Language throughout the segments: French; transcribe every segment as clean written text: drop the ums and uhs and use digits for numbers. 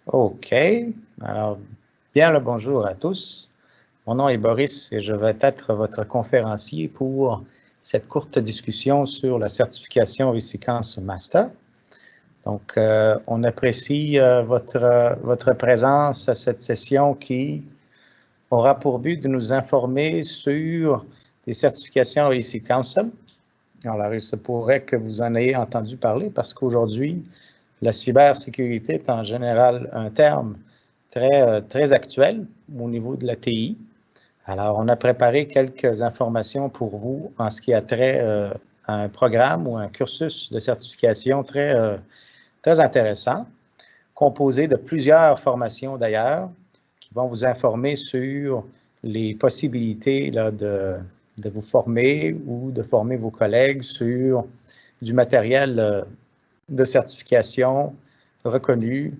OK. Alors, bien le bonjour à tous. Mon nom est Boris et je vais être votre conférencier pour cette courte discussion sur la certification Risicance Master. Donc, on apprécie votre présence à cette session qui aura pour but de nous informer sur des certifications RIC Council. Alors, il se pourrait que vous en ayez entendu parler parce qu'aujourd'hui, la cybersécurité est en général un terme très actuel au niveau de la TI. Alors, on a préparé quelques informations pour vous en ce qui a trait à un programme ou un cursus de certification très intéressant, composé de plusieurs formations d'ailleurs, qui vont vous informer sur les possibilités là, de vous former ou de former vos collègues sur du matériel de certification reconnu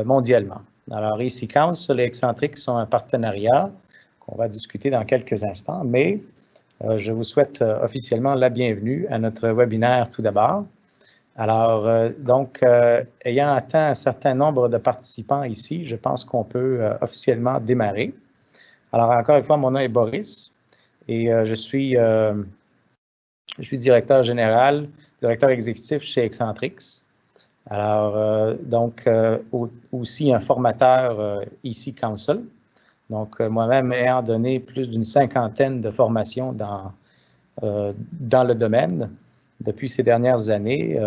mondialement. Alors, ici, Council et Excentric sont un partenariat qu'on va discuter dans quelques instants, mais je vous souhaite officiellement la bienvenue à notre webinaire tout d'abord. Alors, ayant atteint un certain nombre de participants ici, je pense qu'on peut officiellement démarrer. Alors, encore une fois, mon nom est Boris et je suis directeur général, directeur exécutif chez Excentrix. Alors, aussi un formateur ici Council. Donc, moi-même ayant donné plus d'une 50aine de formations dans le domaine depuis ces dernières années.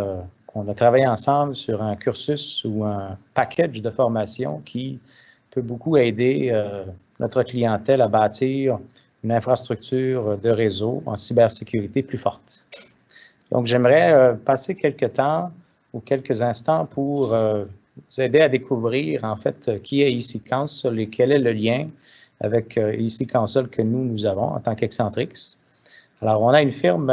On a travaillé ensemble sur un cursus ou un package de formation qui peut beaucoup aider notre clientèle à bâtir une infrastructure de réseau en cybersécurité plus forte. Donc, j'aimerais passer quelques temps ou quelques instants pour vous aider à découvrir, en fait, qui est IC Council et quel est le lien avec IC Council que nous avons en tant qu'Excentrix. Alors, on a une firme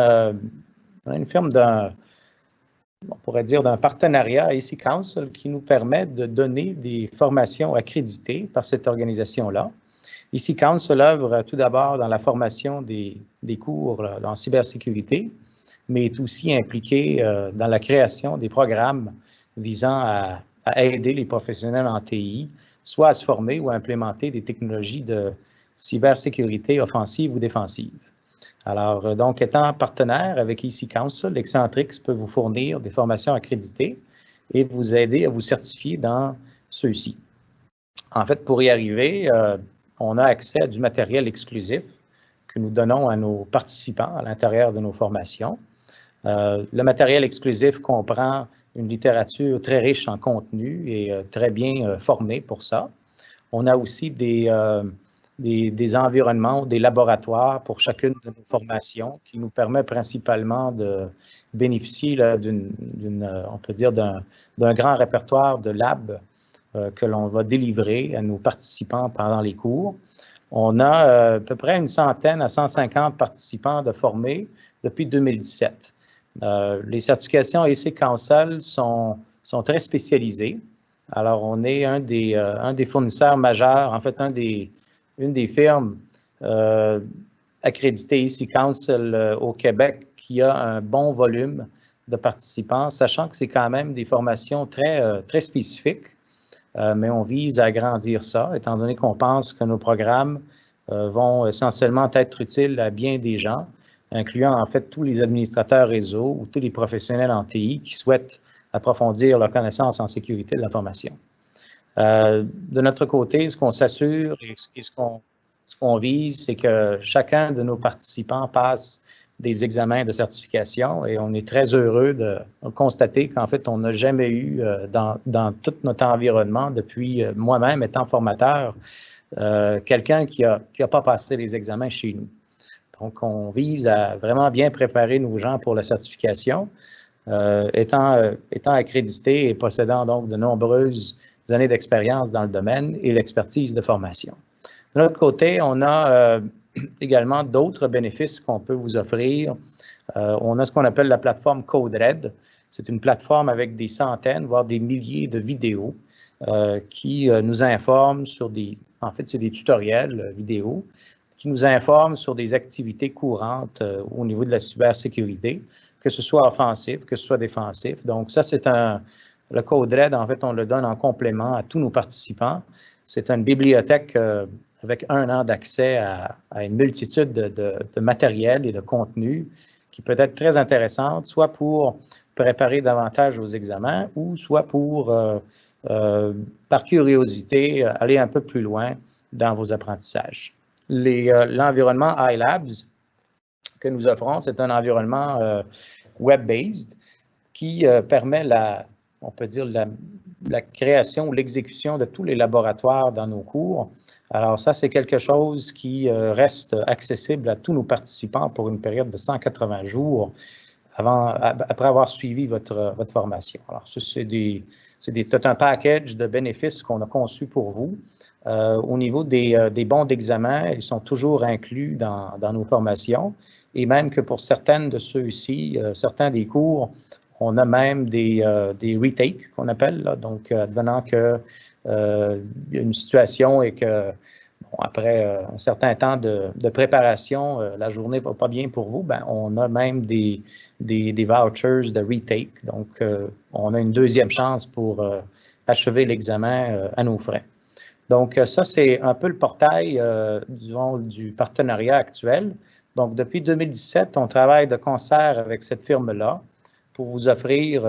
on pourrait dire d'un partenariat IC Council qui nous permet de donner des formations accréditées par cette organisation-là. IC Council œuvre tout d'abord dans la formation des cours en cybersécurité, mais est aussi impliqué dans la création des programmes visant à aider les professionnels en TI, soit à se former ou à implémenter des technologies de cybersécurité offensive ou défensive. Alors, donc, étant partenaire avec IC Council, Excentrix peut vous fournir des formations accréditées et vous aider à vous certifier dans ceux-ci. En fait, pour y arriver, on a accès à du matériel exclusif que nous donnons à nos participants à l'intérieur de nos formations. Le matériel exclusif comprend une littérature très riche en contenu et très bien formée pour ça. On a aussi des environnements, des laboratoires pour chacune de nos formations qui nous permet principalement de bénéficier on peut dire, d'un grand répertoire de labs que l'on va délivrer à nos participants pendant les cours. On a à peu près une centaine à 150 participants de formés depuis 2017. Les certifications IC Council sont très spécialisées. Alors, on est un des fournisseurs majeurs, en fait, une des firmes accréditées IC Council au Québec qui a un bon volume de participants, sachant que c'est quand même des formations très spécifiques, mais on vise à agrandir ça, étant donné qu'on pense que nos programmes vont essentiellement être utiles à bien des gens, incluant en fait tous les administrateurs réseau ou tous les professionnels en TI qui souhaitent approfondir leur connaissance en sécurité de l'information. De notre côté, ce qu'on s'assure et ce qu'on vise, c'est que chacun de nos participants passe des examens de certification et on est très heureux de constater qu'en fait, on n'a jamais eu dans tout notre environnement, depuis moi-même étant formateur, quelqu'un qui a pas passé les examens chez nous. Donc, on vise à vraiment bien préparer nos gens pour la certification, étant accrédité et possédant donc de nombreuses années d'expérience dans le domaine et l'expertise de formation. De l'autre côté, on a également d'autres bénéfices qu'on peut vous offrir. On a ce qu'on appelle la plateforme CodeRed. C'est une plateforme avec des centaines, voire des milliers de vidéos qui nous informent sur c'est des tutoriels vidéo qui nous informent sur des activités courantes au niveau de la cybersécurité, que ce soit offensif, que ce soit défensif. Donc, ça, c'est Le Code Red, en fait, on le donne en complément à tous nos participants. C'est une bibliothèque avec 1 an d'accès à une multitude de matériel et de contenu qui peut être très intéressante, soit pour préparer davantage aux examens ou soit pour, par curiosité, aller un peu plus loin dans vos apprentissages. L'environnement iLabs que nous offrons, c'est un environnement web-based qui permet on peut dire la création ou l'exécution de tous les laboratoires dans nos cours. Alors ça, c'est quelque chose qui reste accessible à tous nos participants pour une période de 180 jours après avoir suivi votre formation. Alors ça, c'est un package de bénéfices qu'on a conçu pour vous. Au niveau des bons d'examen, ils sont toujours inclus dans nos formations et même que pour certaines de ceux-ci, certains des cours, on a même des retakes qu'on appelle, là, donc advenant qu'il y a une situation et que bon, après un certain temps de préparation, la journée ne va pas bien pour vous, ben, on a même des vouchers de retake. Donc, on a une deuxième chance pour achever l'examen à nos frais. Donc, ça, c'est un peu le portail du partenariat actuel. Donc, depuis 2017, on travaille de concert avec cette firme-là pour vous offrir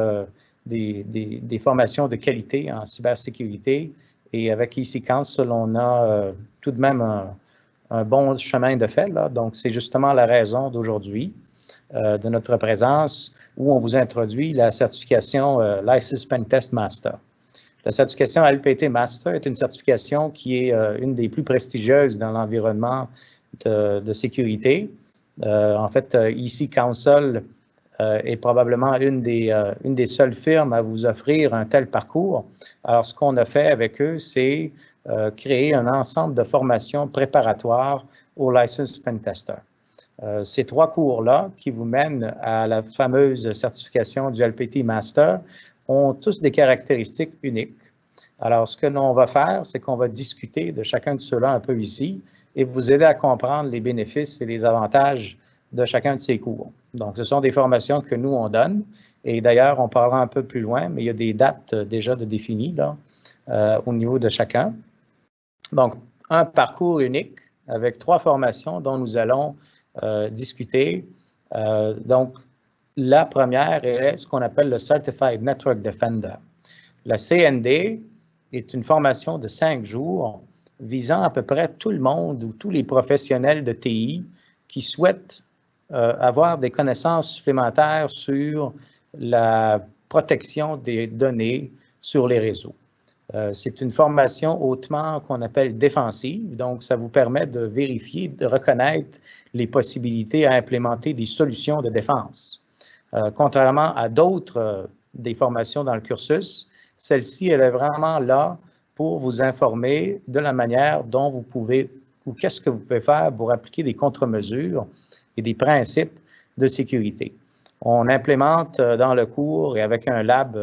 des formations de qualité en cybersécurité. Et avec EC Council, on a tout de même un bon chemin de fait, là. Donc, c'est justement la raison d'aujourd'hui de notre présence où on vous introduit la certification License Pen Test Master. La certification LPT Master est une certification qui est une des plus prestigieuses dans l'environnement de sécurité. En fait, EC Council est probablement une des seules firmes à vous offrir un tel parcours. Alors, ce qu'on a fait avec eux, c'est créer un ensemble de formations préparatoires au Licensed Pen Tester. Ces 3 cours-là, qui vous mènent à la fameuse certification du LPT Master, ont tous des caractéristiques uniques. Alors, ce que l'on va faire, c'est qu'on va discuter de chacun de ceux-là un peu ici et vous aider à comprendre les bénéfices et les avantages de chacun de ces cours. Donc, ce sont des formations que nous, on donne. Et d'ailleurs, on parlera un peu plus loin, mais il y a des dates déjà de définies là, au niveau de chacun. Donc, un parcours unique avec 3 formations dont nous allons discuter. Donc, la première est ce qu'on appelle le Certified Network Defender. La CND est une formation de 5 jours visant à peu près tout le monde ou tous les professionnels de TI qui souhaitent avoir des connaissances supplémentaires sur la protection des données sur les réseaux. C'est une formation hautement qu'on appelle défensive, donc ça vous permet de vérifier, de reconnaître les possibilités à implémenter des solutions de défense. Contrairement à d'autres des formations dans le cursus, celle-ci, elle est vraiment là pour vous informer de la manière dont vous pouvez, ou qu'est-ce que vous pouvez faire pour appliquer des contre-mesures et des principes de sécurité. On implémente dans le cours et avec un lab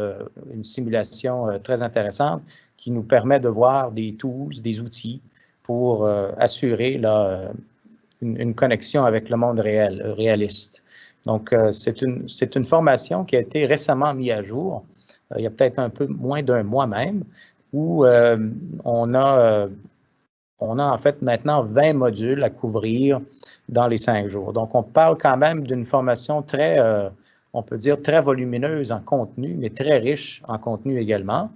une simulation très intéressante qui nous permet de voir des tools, des outils pour assurer là, une connexion avec le monde réel, réaliste. Donc, c'est une formation qui a été récemment mise à jour, il y a peut-être un peu moins d'1 mois même, où on a en fait maintenant 20 modules à couvrir dans les 5 jours. Donc, on parle quand même d'une formation très, on peut dire, très volumineuse en contenu, mais très riche en contenu également.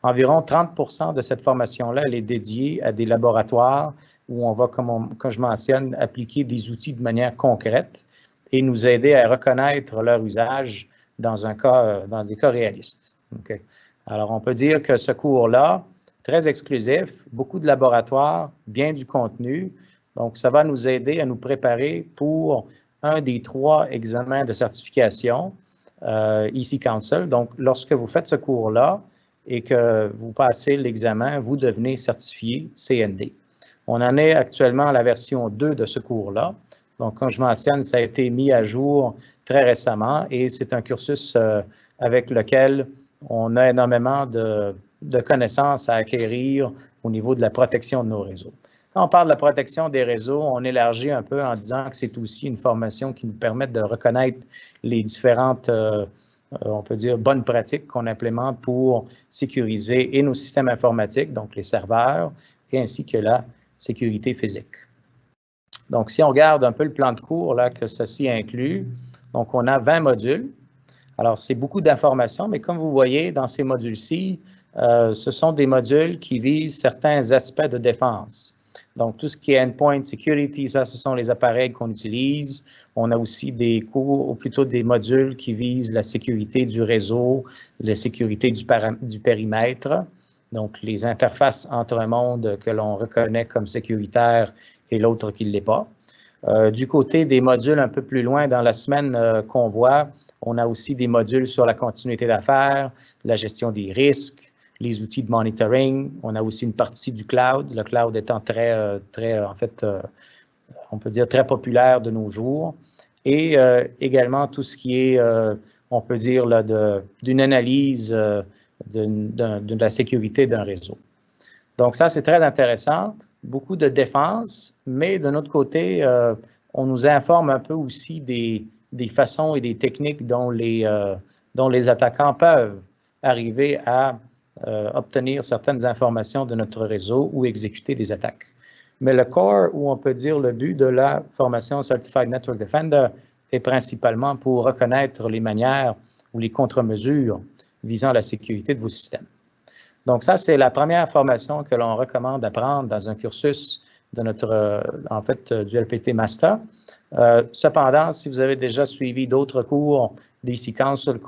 Environ 30% de cette formation-là, elle est dédiée à des laboratoires où on va, comme je mentionne, appliquer des outils de manière concrète et nous aider à reconnaître leur usage dans des cas réalistes. Okay. Alors, on peut dire que ce cours-là, très exclusif, beaucoup de laboratoires, bien du contenu. Donc, ça va nous aider à nous préparer pour un des 3 examens de certification EC Council. Donc, lorsque vous faites ce cours-là et que vous passez l'examen, vous devenez certifié CND. On en est actuellement à la version 2 de ce cours-là. Donc, comme je mentionne, ça a été mis à jour très récemment et c'est un cursus avec lequel on a énormément de connaissances à acquérir au niveau de la protection de nos réseaux. Quand on parle de la protection des réseaux, on élargit un peu en disant que c'est aussi une formation qui nous permet de reconnaître les différentes on peut dire, bonnes pratiques qu'on implémente pour sécuriser et nos systèmes informatiques, donc les serveurs, et ainsi que la sécurité physique. Donc, si on regarde un peu le plan de cours là, que ceci inclut, donc on a 20 modules. Alors, c'est beaucoup d'informations, mais comme vous voyez, dans ces modules-ci, ce sont des modules qui visent certains aspects de défense. Donc, tout ce qui est endpoint security, ça, ce sont les appareils qu'on utilise. On a aussi des cours, ou plutôt des modules qui visent la sécurité du réseau, la sécurité du périmètre, donc les interfaces entre un monde que l'on reconnaît comme sécuritaire et l'autre qui ne l'est pas. Du côté des modules un peu plus loin dans la semaine qu'on voit, on a aussi des modules sur la continuité d'affaires, la gestion des risques, les outils de monitoring. On a aussi une partie du cloud, le cloud étant on peut dire très populaire de nos jours. Et également tout ce qui est, on peut dire, d'une analyse de la sécurité d'un réseau. Donc ça, c'est très intéressant. Beaucoup de défense, mais de notre côté, on nous informe un peu aussi des façons et des techniques dont les attaquants peuvent arriver à obtenir certaines informations de notre réseau ou exécuter des attaques. Mais le core, ou on peut dire le but de la formation Certified Network Defender, est principalement pour reconnaître les manières ou les contre-mesures visant la sécurité de vos systèmes. Donc ça, c'est la première formation que l'on recommande d'apprendre dans un cursus de notre, du LPT Master. Cependant, si vous avez déjà suivi d'autres cours d'Easy Counsel,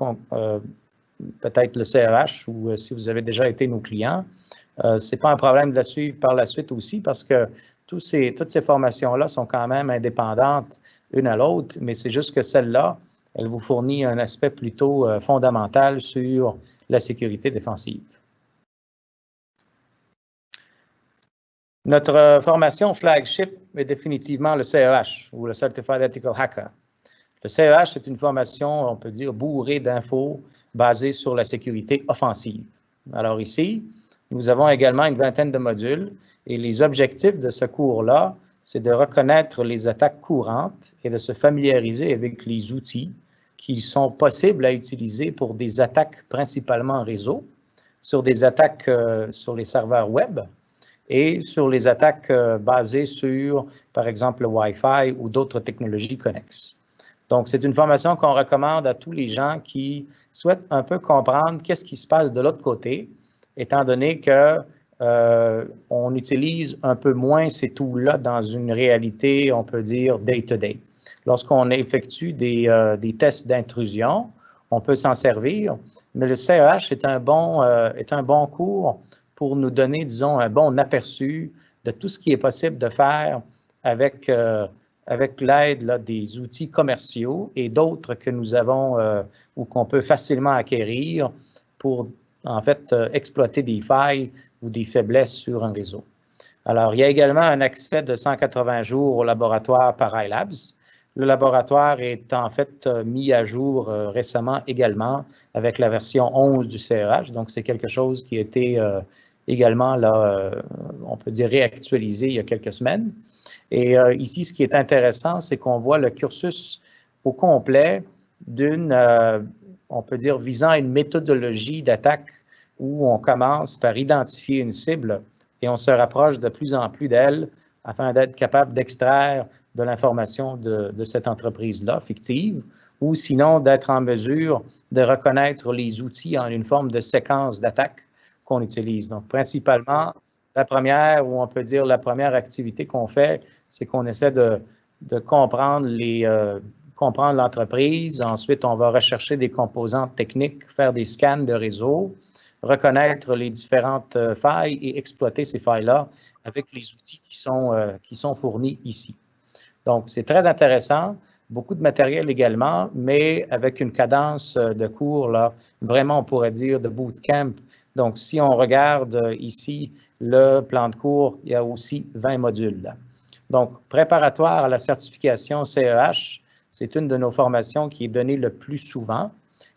peut-être le CEH, ou si vous avez déjà été nos clients, ce n'est pas un problème de la suivre par la suite aussi, parce que toutes ces formations-là sont quand même indépendantes une à l'autre, mais c'est juste que celle-là, elle vous fournit un aspect plutôt fondamental sur la sécurité défensive. Notre formation flagship est définitivement le CEH, ou le Certified Ethical Hacker. Le CEH est une formation, on peut dire, bourrée d'infos basée sur la sécurité offensive. Alors ici, nous avons également une vingtaine de modules et les objectifs de ce cours-là, c'est de reconnaître les attaques courantes et de se familiariser avec les outils qui sont possibles à utiliser pour des attaques principalement en réseau, sur des attaques sur les serveurs web, et sur les attaques basées sur, par exemple, le Wi-Fi ou d'autres technologies connexes. Donc, c'est une formation qu'on recommande à tous les gens qui souhaitent un peu comprendre qu'est-ce qui se passe de l'autre côté, étant donné que on utilise un peu moins ces tools-là dans une réalité, on peut dire, day-to-day. Lorsqu'on effectue des tests d'intrusion, on peut s'en servir, mais le CEH est un bon cours pour nous donner, disons, un bon aperçu de tout ce qui est possible de faire avec l'aide des outils commerciaux et d'autres que nous avons ou qu'on peut facilement acquérir pour, en fait, exploiter des failles ou des faiblesses sur un réseau. Alors, il y a également un accès de 180 jours au laboratoire par iLabs. Le laboratoire est en fait mis à jour récemment également avec la version 11 du CEH, donc c'est quelque chose qui a été également, là, on peut dire, réactualisé il y a quelques semaines. Et ici, ce qui est intéressant, c'est qu'on voit le cursus au complet on peut dire, visant une méthodologie d'attaque où on commence par identifier une cible et on se rapproche de plus en plus d'elle afin d'être capable d'extraire de l'information de cette entreprise-là, fictive, ou sinon d'être en mesure de reconnaître les outils en une forme de séquence d'attaque qu'on utilise. Donc, principalement, la première, ou on peut dire la première activité qu'on fait, c'est qu'on essaie de comprendre l'entreprise. Ensuite, on va rechercher des composantes techniques, faire des scans de réseau, reconnaître les différentes failles et exploiter ces failles-là avec les outils qui sont fournis ici. Donc, c'est très intéressant, beaucoup de matériel également, mais avec une cadence de cours, là, vraiment, on pourrait dire, de bootcamp. Donc, si on regarde ici le plan de cours, il y a aussi 20 modules. Là. Donc, préparatoire à la certification CEH, c'est une de nos formations qui est donnée le plus souvent.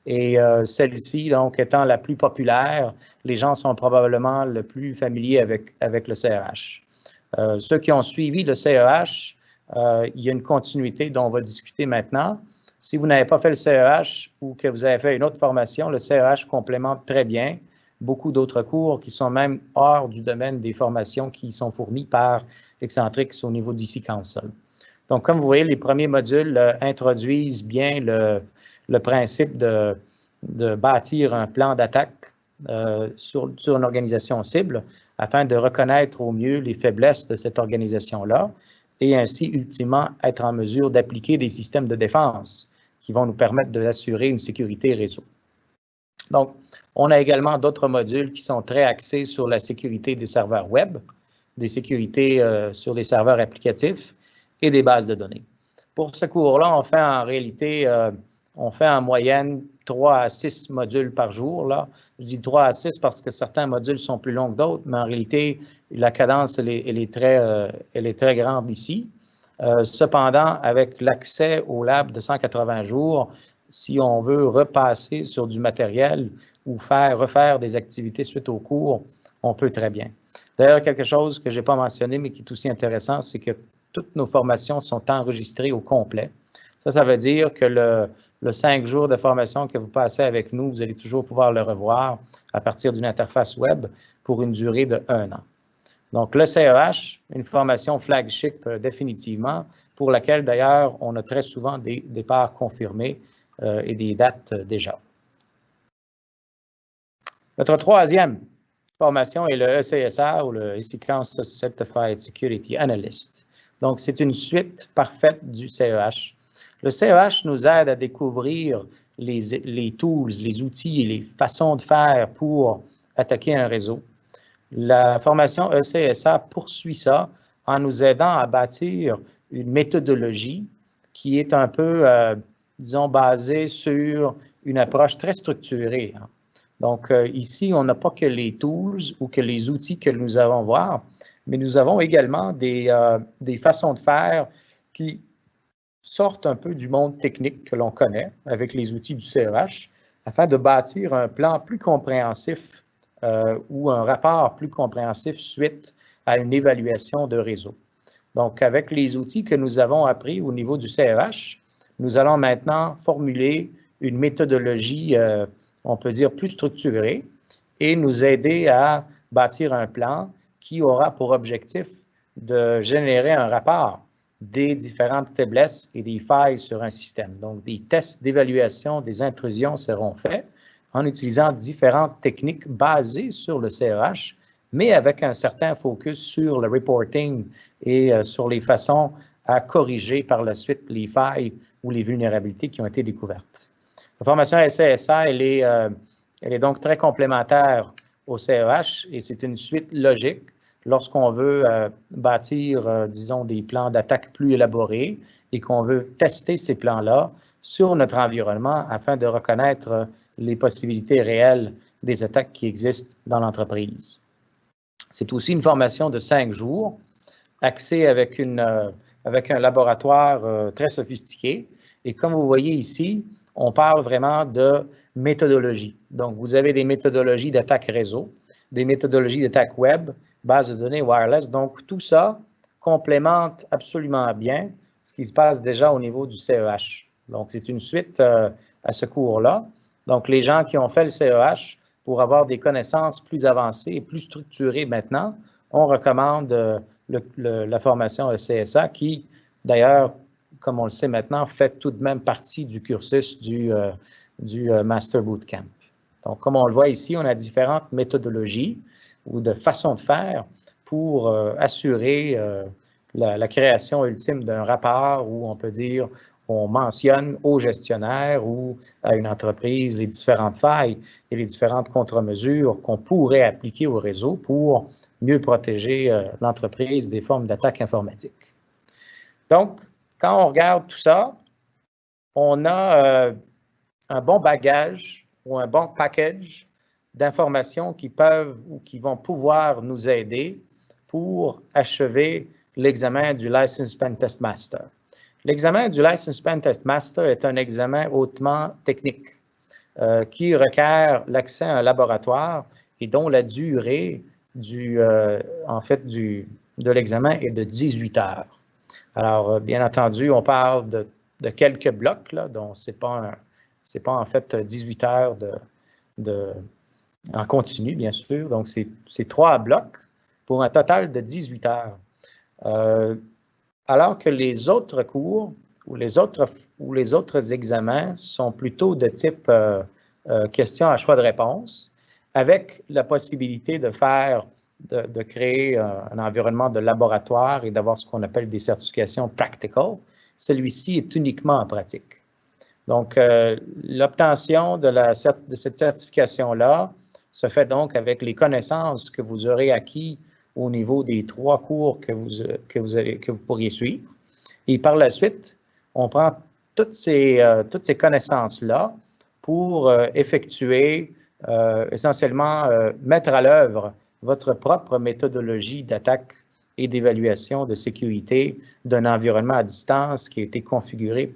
Et celle-ci, donc, étant la plus populaire, les gens sont probablement le plus familiers avec le CEH. Ceux qui ont suivi le CEH, il y a une continuité dont on va discuter maintenant. Si vous n'avez pas fait le CEH ou que vous avez fait une autre formation, le CEH complémente très bien beaucoup d'autres cours qui sont même hors du domaine des formations qui sont fournies par Excentrix au niveau d'IC Council. Donc, comme vous voyez, les premiers modules introduisent bien le principe de bâtir un plan d'attaque sur une organisation cible afin de reconnaître au mieux les faiblesses de cette organisation-là et ainsi, ultimement, être en mesure d'appliquer des systèmes de défense qui vont nous permettre d'assurer une sécurité réseau. Donc, on a également d'autres modules qui sont très axés sur la sécurité des serveurs web, des sécurités sur les serveurs applicatifs et des bases de données. Pour ce cours-là, on fait en réalité, on fait en moyenne 3 à 6 modules par jour. Là. Je dis 3 à 6 parce que certains modules sont plus longs que d'autres, mais en réalité, la cadence, elle est très grande ici. Cependant, avec l'accès au lab de 180 jours, si on veut repasser sur du matériel ou refaire des activités suite au cours, on peut très bien. D'ailleurs, quelque chose que je n'ai pas mentionné, mais qui est aussi intéressant, c'est que toutes nos formations sont enregistrées au complet. Ça veut dire que le 5 jours de formation que vous passez avec nous, vous allez toujours pouvoir le revoir à partir d'une interface web pour une durée de 1 an. Donc, le CEH, une formation flagship définitivement, pour laquelle d'ailleurs, on a très souvent des départs confirmés et des dates déjà. Notre troisième formation est le ECSA ou le ECCANS Certified Security Analyst. Donc, c'est une suite parfaite du CEH. Le CEH nous aide à découvrir les tools, les outils et les façons de faire pour attaquer un réseau. La formation ECSA poursuit ça en nous aidant à bâtir une méthodologie qui est un peu, disons, basée sur une approche très structurée. Donc, ici, on n'a pas que les tools ou que les outils que nous allons voir, mais nous avons également des façons de faire qui sortent un peu du monde technique que l'on connaît avec les outils du CEH afin de bâtir un plan plus compréhensif ou un rapport plus compréhensif suite à une évaluation de réseau. Donc, avec les outils que nous avons appris au niveau du CEH, nous allons maintenant formuler une méthodologie, on peut dire, plus structurée et nous aider à bâtir un plan qui aura pour objectif de générer un rapport des différentes faiblesses et des failles sur un système. Donc, des tests d'évaluation des intrusions seront faits en utilisant différentes techniques basées sur le CEH, mais avec un certain focus sur le reporting et sur les façons à corriger par la suite les failles ou les vulnérabilités qui ont été découvertes. La formation SCSA, elle est donc très complémentaire au CEH et c'est une suite logique lorsqu'on veut bâtir, disons, des plans d'attaque plus élaborés et qu'on veut tester ces plans-là sur notre environnement afin de reconnaître les possibilités réelles des attaques qui existent dans l'entreprise. C'est aussi une formation de 5 jours, axée avec un laboratoire très sophistiqué. Et comme vous voyez ici, on parle vraiment de méthodologie. Donc, vous avez des méthodologies d'attaque réseau, des méthodologies d'attaque web, base de données wireless. Donc, tout ça complémente absolument bien ce qui se passe déjà au niveau du CEH. Donc, c'est une suite à ce cours-là. Donc, les gens qui ont fait le CEH, pour avoir des connaissances plus avancées et plus structurées maintenant, on recommande la formation ECSA qui, d'ailleurs, comme on le sait maintenant, fait tout de même partie du cursus du Master Bootcamp. Donc, comme on le voit ici, on a différentes méthodologies ou de façons de faire pour assurer la création ultime d'un rapport où on peut dire on mentionne au gestionnaire ou à une entreprise les différentes failles et les différentes contre-mesures qu'on pourrait appliquer au réseau pour mieux protéger l'entreprise des formes d'attaque informatique. Donc, quand on regarde tout ça, on a un bon bagage ou un bon package d'informations qui peuvent ou qui vont pouvoir nous aider pour achever l'examen du Licensed Pen Test Master. L'examen du Licensed Pen Test Master est un examen hautement technique qui requiert l'accès à un laboratoire et dont la durée de l'examen est de 18 heures. Alors, bien entendu, on parle de quelques blocs, là, dont c'est pas en fait 18 heures en continu, bien sûr. Donc, c'est 3 blocs pour un total de 18 heures. Alors que les autres cours ou les autres examens sont plutôt de type questions à choix de réponse, avec la possibilité de créer un environnement de laboratoire et d'avoir ce qu'on appelle des certifications practical. Celui-ci est uniquement en pratique. Donc, l'obtention de cette certification-là se fait donc avec les connaissances que vous aurez acquis au niveau des 3 cours que vous pourriez suivre. Et par la suite, on prend toutes ces connaissances-là pour effectuer, essentiellement, mettre à l'œuvre votre propre méthodologie d'attaque et d'évaluation de sécurité d'un environnement à distance qui a été configuré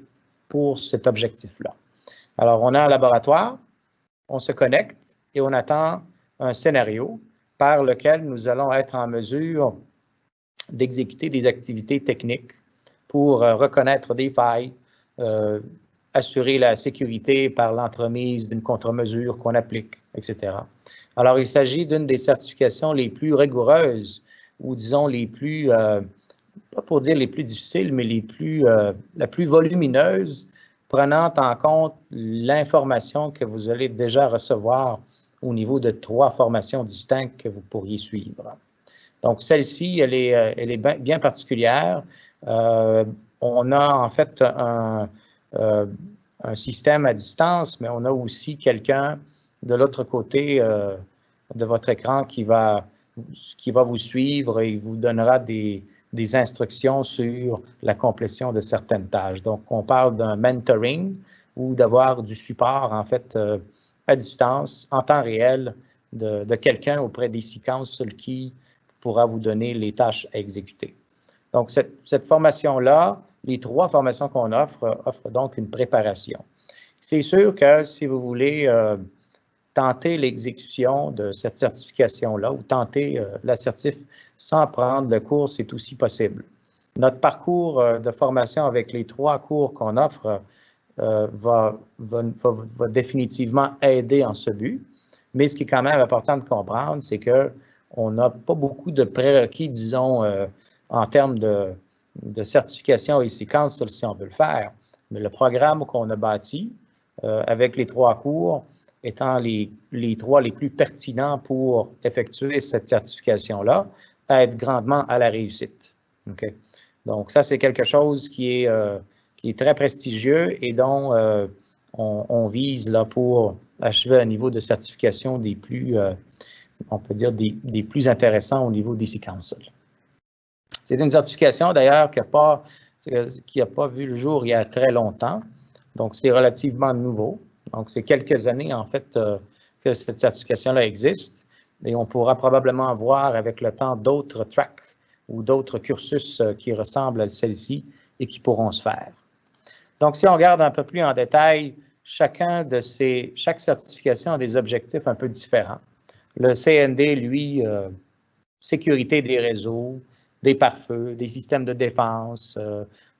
pour cet objectif-là. Alors, on a un laboratoire, on se connecte et on attend un scénario par lequel nous allons être en mesure d'exécuter des activités techniques pour reconnaître des failles, assurer la sécurité par l'entremise d'une contre-mesure qu'on applique, etc. Alors, il s'agit d'une des certifications les plus rigoureuses ou, disons, les plus, pas pour dire les plus difficiles, mais la plus volumineuse, prenant en compte l'information que vous allez déjà recevoir au niveau de 3 formations distinctes que vous pourriez suivre. Donc, celle-ci, elle est bien particulière. On a en fait un système à distance, mais on a aussi quelqu'un de l'autre côté de votre écran qui va vous suivre et vous donnera des instructions sur la complétion de certaines tâches. Donc, on parle d'un mentoring ou d'avoir du support, en fait, à distance, en temps réel, de quelqu'un auprès des séquences qui pourra vous donner les tâches à exécuter. Donc, cette formation-là, les 3 formations qu'on offrent donc une préparation. C'est sûr que si vous voulez tenter l'exécution de cette certification-là ou tenter l'assertif sans prendre le cours, c'est aussi possible. Notre parcours de formation avec les 3 cours qu'on offre va définitivement aider en ce but. Mais ce qui est quand même important de comprendre, c'est qu'on n'a pas beaucoup de prérequis, disons, en termes de certification et séquence, si on veut le faire. Mais le programme qu'on a bâti avec les 3 cours étant les 3 les plus pertinents pour effectuer cette certification-là, aide grandement à la réussite. Okay? Donc, ça, c'est quelque chose qui est très prestigieux et dont on vise là pour achever un niveau de certification des plus, on peut dire, des plus intéressants au niveau des séquences. C'est une certification, d'ailleurs, qui n'a pas vu le jour il y a très longtemps. Donc, c'est relativement nouveau. Donc, c'est quelques années, en fait, que cette certification-là existe. Et on pourra probablement voir avec le temps d'autres tracks ou d'autres cursus qui ressemblent à celle-ci et qui pourront se faire. Donc, si on regarde un peu plus en détail, chaque certification a des objectifs un peu différents. Le CND, lui, sécurité des réseaux, des pare-feux, des systèmes de défense.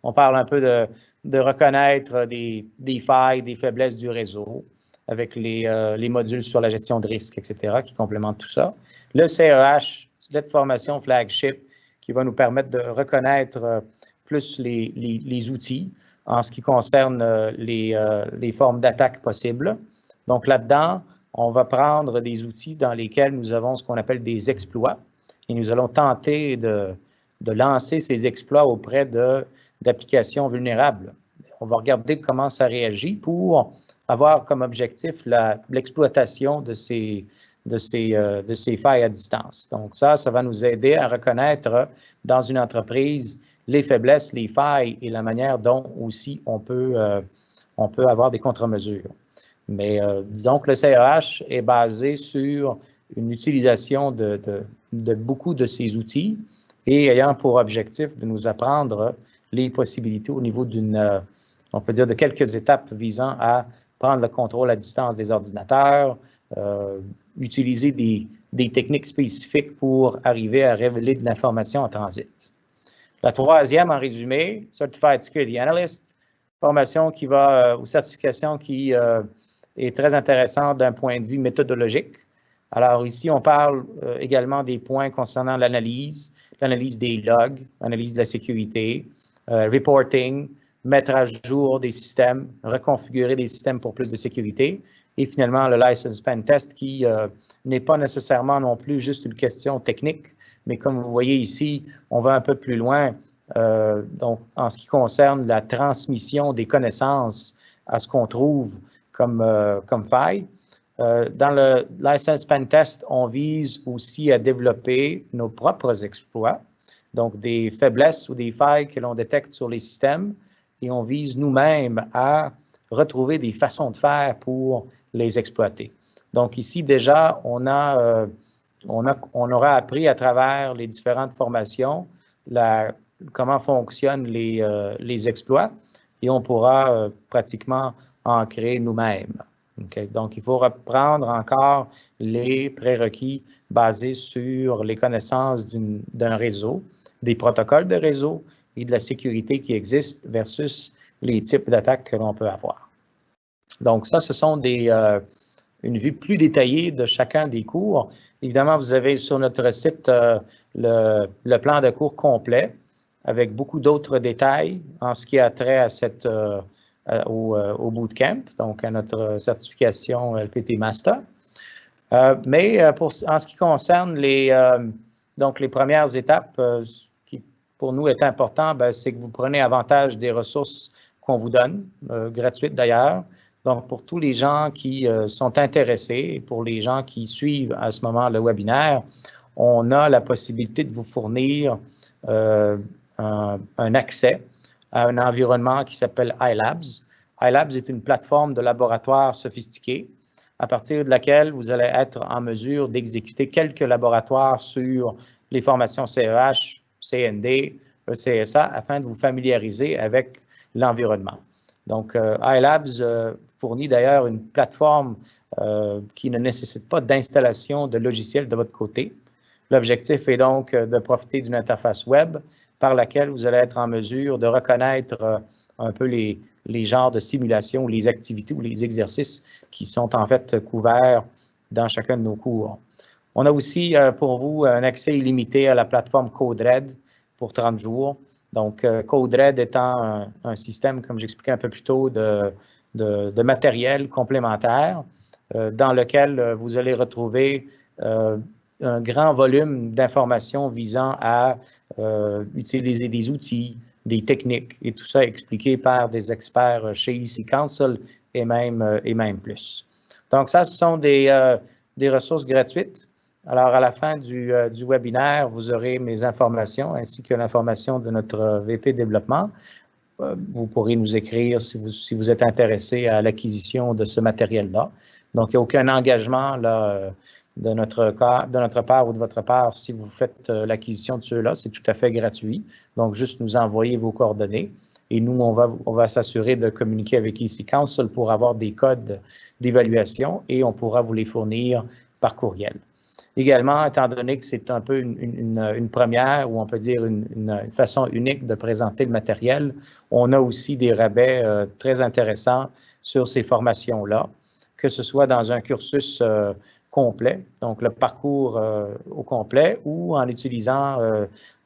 On parle un peu de reconnaître des failles, des faiblesses du réseau avec les modules sur la gestion de risque, etc., qui complémentent tout ça. Le CEH, c'est de formation flagship qui va nous permettre de reconnaître plus les outils en ce qui concerne les formes d'attaque possibles. Donc là-dedans, on va prendre des outils dans lesquels nous avons ce qu'on appelle des exploits et nous allons tenter de lancer ces exploits auprès d'applications vulnérables. On va regarder comment ça réagit pour avoir comme objectif l'exploitation de ces failles à distance. Donc ça va nous aider à reconnaître dans une entreprise les faiblesses, les failles et la manière dont aussi on peut avoir des contre-mesures. Mais disons que le CEH est basé sur une utilisation de beaucoup de ces outils et ayant pour objectif de nous apprendre les possibilités au niveau on peut dire, de quelques étapes visant à prendre le contrôle à distance des ordinateurs, utiliser des techniques spécifiques pour arriver à révéler de l'information en transit. La troisième, en résumé, Certified Security Analyst, formation qui va, ou certification qui est très intéressante d'un point de vue méthodologique. Alors ici, on parle également des points concernant l'analyse des logs, l'analyse de la sécurité, reporting, mettre à jour des systèmes, reconfigurer des systèmes pour plus de sécurité, et finalement le License Pen Test qui n'est pas nécessairement non plus juste une question technique, mais comme vous voyez ici, on va un peu plus loin donc en ce qui concerne la transmission des connaissances à ce qu'on trouve comme faille. Dans le License Pen Test, on vise aussi à développer nos propres exploits, donc des faiblesses ou des failles que l'on détecte sur les systèmes, et on vise nous-mêmes à retrouver des façons de faire pour les exploiter. Donc ici, déjà, on aura appris à travers les différentes formations comment fonctionnent les exploits, et on pourra pratiquement en créer nous-mêmes. Okay. Donc, il faut reprendre encore les prérequis basés sur les connaissances d'un réseau, des protocoles de réseau et de la sécurité qui existent versus les types d'attaques que l'on peut avoir. Donc, ça, ce sont une vue plus détaillée de chacun des cours. Évidemment, vous avez sur notre site le plan de cours complet avec beaucoup d'autres détails en ce qui a trait à au bootcamp, donc à notre certification LPT Master. Mais en ce qui concerne donc les premières étapes, ce qui pour nous est important, c'est que vous prenez avantage des ressources qu'on vous donne, gratuites d'ailleurs. Donc, pour tous les gens qui sont intéressés et pour les gens qui suivent à ce moment le webinaire, on a la possibilité de vous fournir un accès à un environnement qui s'appelle iLabs. iLabs est une plateforme de laboratoire sophistiquée à partir de laquelle vous allez être en mesure d'exécuter quelques laboratoires sur les formations CEH, CND, ECSA afin de vous familiariser avec l'environnement. Donc, iLabs fournit d'ailleurs une plateforme qui ne nécessite pas d'installation de logiciel de votre côté. L'objectif est donc de profiter d'une interface web par laquelle vous allez être en mesure de reconnaître un peu les genres de simulations, les activités ou les exercices qui sont en fait couverts dans chacun de nos cours. On a aussi pour vous un accès illimité à la plateforme CodeRed pour 30 jours. Donc, CodeRed étant un système, comme j'expliquais un peu plus tôt, de matériel complémentaire dans lequel vous allez retrouver un grand volume d'informations visant à utiliser des outils, des techniques, et tout ça expliqué par des experts chez EC Council et même plus. Donc, ça, ce sont des ressources gratuites. Alors, à la fin du webinaire, vous aurez mes informations ainsi que l'information de notre VP développement. Vous pourrez nous écrire si vous êtes intéressé à l'acquisition de ce matériel-là. Donc, il n'y a aucun engagement là, de notre part ou de votre part si vous faites l'acquisition de ceux-là. C'est tout à fait gratuit. Donc, juste nous envoyer vos coordonnées. Et nous, on va s'assurer de communiquer avec EC Council pour avoir des codes d'évaluation et on pourra vous les fournir par courriel. Également, étant donné que c'est un peu une première, ou on peut dire une façon unique de présenter le matériel, on a aussi des rabais très intéressants sur ces formations-là, que ce soit dans un cursus complet, donc le parcours au complet, ou en utilisant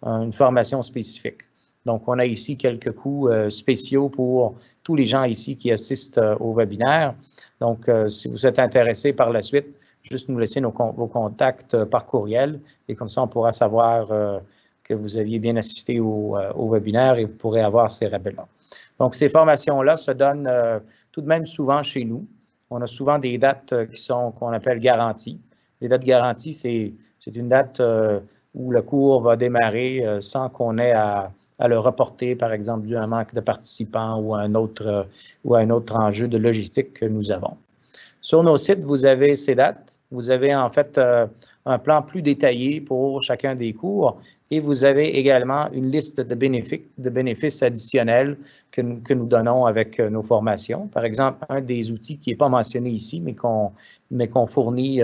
une formation spécifique. Donc, on a ici quelques coûts spéciaux pour tous les gens ici qui assistent au webinaire. Donc, si vous êtes intéressé par la suite, juste nous laisser vos contacts par courriel et comme ça, on pourra savoir que vous aviez bien assisté au webinaire et vous pourrez avoir ces rabais-là. Donc, ces formations-là se donnent tout de même souvent chez nous. On a souvent des dates qu'on appelle garanties. Les dates garanties, c'est une date où le cours va démarrer sans qu'on ait à le reporter, par exemple, dû à un manque de participants ou à un autre enjeu de logistique que nous avons. Sur nos sites, vous avez ces dates. Vous avez en fait un plan plus détaillé pour chacun des cours et vous avez également une liste de bénéfices additionnels que nous donnons avec nos formations. Par exemple, un des outils qui n'est pas mentionné ici, mais qu'on fournit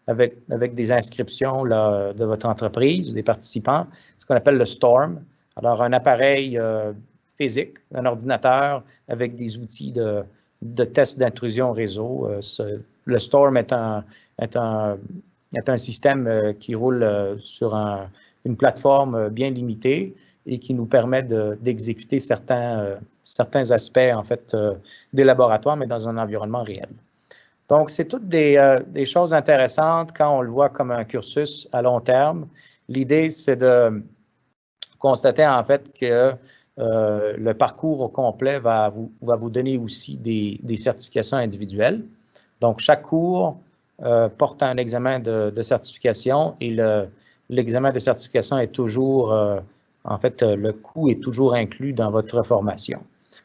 avec des inscriptions là, de votre entreprise ou des participants, ce qu'on appelle le Storm. Alors, un appareil physique, un ordinateur avec des outils de test d'intrusion réseau. Le Storm est un système qui roule sur une plateforme bien limitée et qui nous permet d'exécuter certains aspects, en fait, des laboratoires, mais dans un environnement réel. Donc, c'est toutes des choses intéressantes quand on le voit comme un cursus à long terme. L'idée, c'est de constater, en fait, que le parcours au complet va vous donner aussi des certifications individuelles. Donc, chaque cours porte un examen de certification et l'examen de certification est toujours, en fait, le coût est toujours inclus dans votre formation.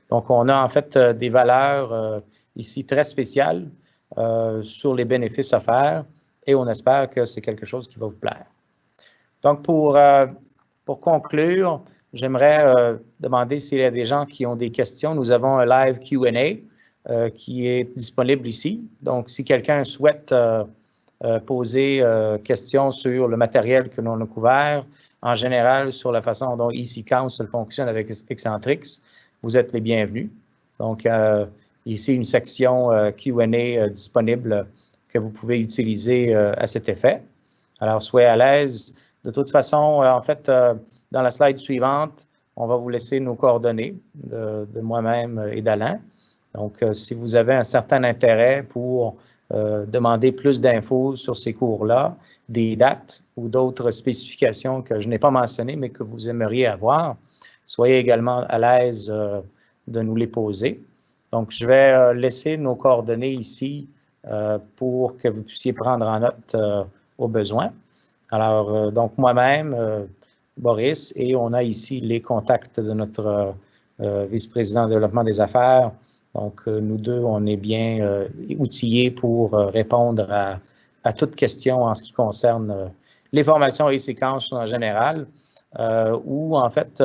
Donc, on a en fait des valeurs ici très spéciales sur les bénéfices offerts et on espère que c'est quelque chose qui va vous plaire. Donc, pour conclure, j'aimerais demander s'il y a des gens qui ont des questions. Nous avons un live Q&A qui est disponible ici. Donc, si quelqu'un souhaite poser questions sur le matériel que l'on a couvert, en général sur la façon dont EC Council fonctionne avec Excentrix, vous êtes les bienvenus. Donc, ici, une section Q&A disponible que vous pouvez utiliser à cet effet. Alors, soyez à l'aise. De toute façon, en fait, dans la slide suivante, on va vous laisser nos coordonnées de moi-même et d'Alain. Donc, si vous avez un certain intérêt pour demander plus d'infos sur ces cours-là, des dates ou d'autres spécifications que je n'ai pas mentionnées, mais que vous aimeriez avoir, soyez également à l'aise de nous les poser. Donc, je vais laisser nos coordonnées ici pour que vous puissiez prendre en note au besoin. Alors, donc moi-même, Boris, et on a ici les contacts de notre vice-président de développement des affaires. Donc, nous deux, on est bien outillés pour répondre à toute question en ce qui concerne les formations et séquences en général, ou en fait,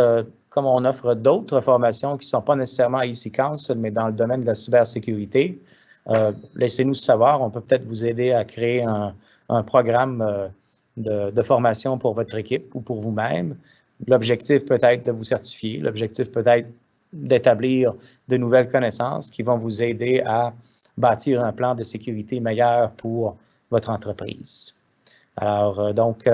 comme on offre d'autres formations qui ne sont pas nécessairement e-séquences, mais dans le domaine de la cybersécurité, laissez-nous savoir. On peut peut-être vous aider à créer un programme de formation pour votre équipe ou pour vous-même. L'objectif peut être de vous certifier. L'objectif peut être d'établir de nouvelles connaissances qui vont vous aider à bâtir un plan de sécurité meilleur pour votre entreprise. Alors, donc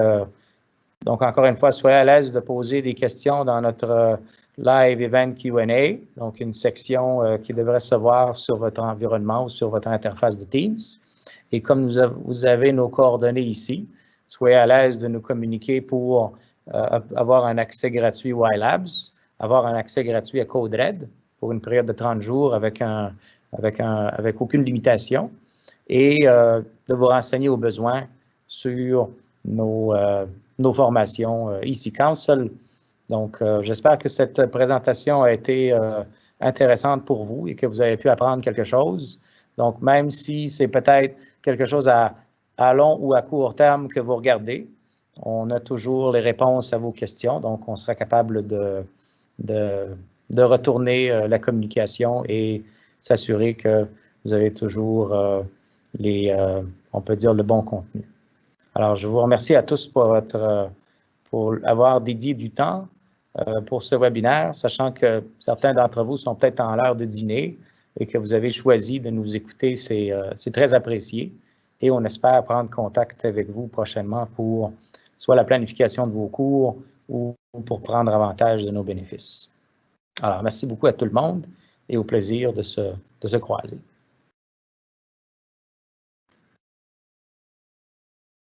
encore une fois, soyez à l'aise de poser des questions dans notre live event Q&A, donc une section qui devrait se voir sur votre environnement ou sur votre interface de Teams. Et comme vous avez nos coordonnées ici, soyez à l'aise de nous communiquer pour avoir un accès gratuit à iLabs, avoir un accès gratuit à CodeRed pour une période de 30 jours avec aucune limitation et de vous renseigner au besoin sur nos formations EC Council. Donc, j'espère que cette présentation a été intéressante pour vous et que vous avez pu apprendre quelque chose. Donc, même si c'est peut-être quelque chose à long ou à court terme que vous regardez, on a toujours les réponses à vos questions. Donc, on sera capable de retourner la communication et s'assurer que vous avez toujours on peut dire, le bon contenu. Alors, je vous remercie à tous pour avoir dédié du temps pour ce webinaire, sachant que certains d'entre vous sont peut-être en l'heure de dîner et que vous avez choisi de nous écouter, c'est très apprécié. Et on espère prendre contact avec vous prochainement pour soit la planification de vos cours ou pour prendre avantage de nos bénéfices. Alors, merci beaucoup à tout le monde et au plaisir de se croiser.